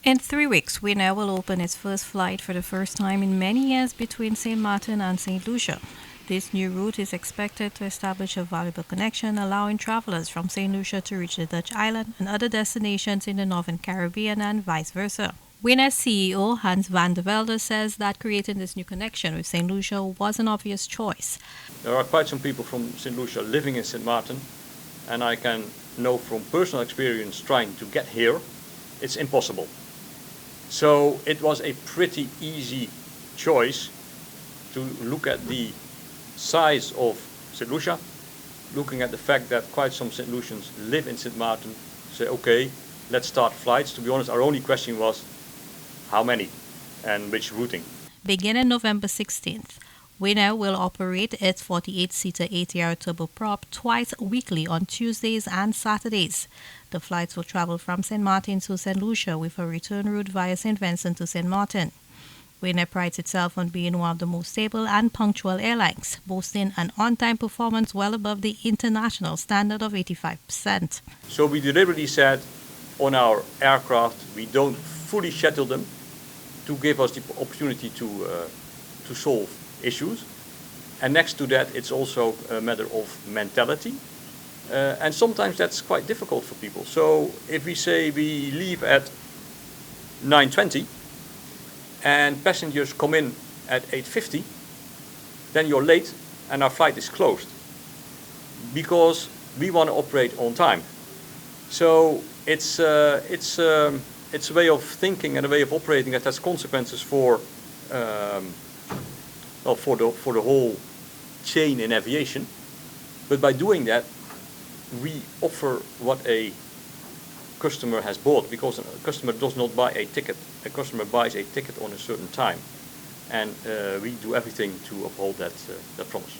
In 3 weeks, Winair will open its first flight for the first time in many years between St. Martin and St. Lucia. This new route is expected to establish a valuable connection, allowing travelers from St. Lucia to reach the Dutch island and other destinations in the Northern Caribbean and vice versa. Winair CEO Hans van der Velde says that creating this new connection with St. Lucia was an obvious choice. There are quite some people from St. Lucia living in St. Martin, and I can know from personal experience trying to get here, it's impossible. So it was a pretty easy choice to look at the size of St. Lucia, looking at the fact that quite some St. Lucians live in St. Martin, say, okay, let's start flights. To be honest, our only question was how many and which routing. Beginning November 16th, Winair will operate its 48-seater ATR turboprop twice weekly on Tuesdays and Saturdays. The flights will travel from St. Martin to St. Lucia with a return route via St. Vincent to St. Martin. Winair prides itself on being one of the most stable and punctual airlines, boasting an on-time performance well above the international standard of 85%. So we deliberately said on our aircraft we don't fully schedule them to give us the opportunity to solve issues. And next to that, it's also a matter of mentality. And sometimes that's quite difficult for people. So if we say we leave at 9:20 and passengers come in at 8:50, then you're late and our flight is closed because we want to operate on time. So it's a way of thinking and a way of operating that has consequences for the whole chain in aviation. But by doing that, we offer what a customer has bought, because a customer does not buy a ticket. A customer buys a ticket on a certain time, and we do everything to uphold that promise.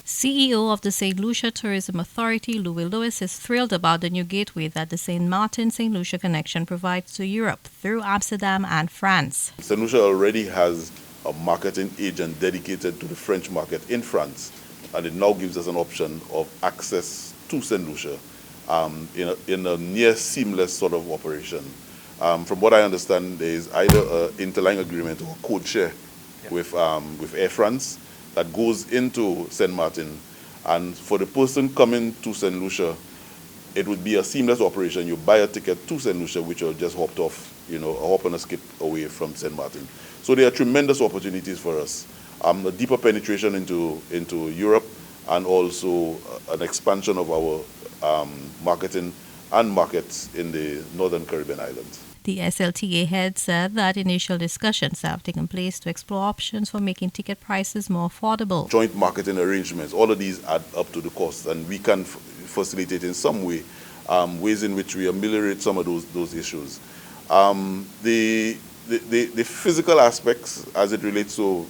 CEO of the St. Lucia Tourism Authority, Louis Lewis, is thrilled about the new gateway that the St. Martin-St. Lucia connection provides to Europe through Amsterdam and France. St. Lucia already has a marketing agent dedicated to the French market in France, and it now gives us an option of access to St. Lucia in a near seamless sort of operation. From what I understand, there is either an interline agreement or a code share with Air France that goes into St. Martin, and for the person coming to St. Lucia, it would be a seamless operation. You buy a ticket to St. Lucia, which will just hop and a skip away from St. Martin. So there are tremendous opportunities for us. A deeper penetration into Europe, and also an expansion of our marketing and markets in the Northern Caribbean islands. The SLTA head said that initial discussions have taken place to explore options for making ticket prices more affordable. Joint marketing arrangements, all of these add up to the cost, and we can facilitate in some way ways in which we ameliorate some of those issues. The physical aspects, as it relates to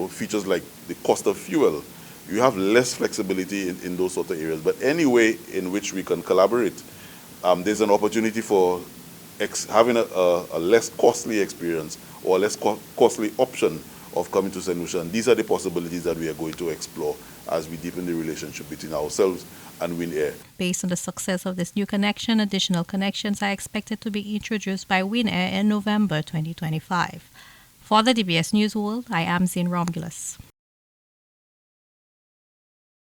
features like the cost of fuel, you have less flexibility in those sort of areas. But any way in which we can collaborate, there's an opportunity for having a less costly experience or a less costly option of coming to St. Lucia. And these are the possibilities that we are going to explore as we deepen the relationship between ourselves and Winair. Based on the success of this new connection, additional connections are expected to be introduced by Winair in November 2025. For the DBS News World, I am Zane Romulus.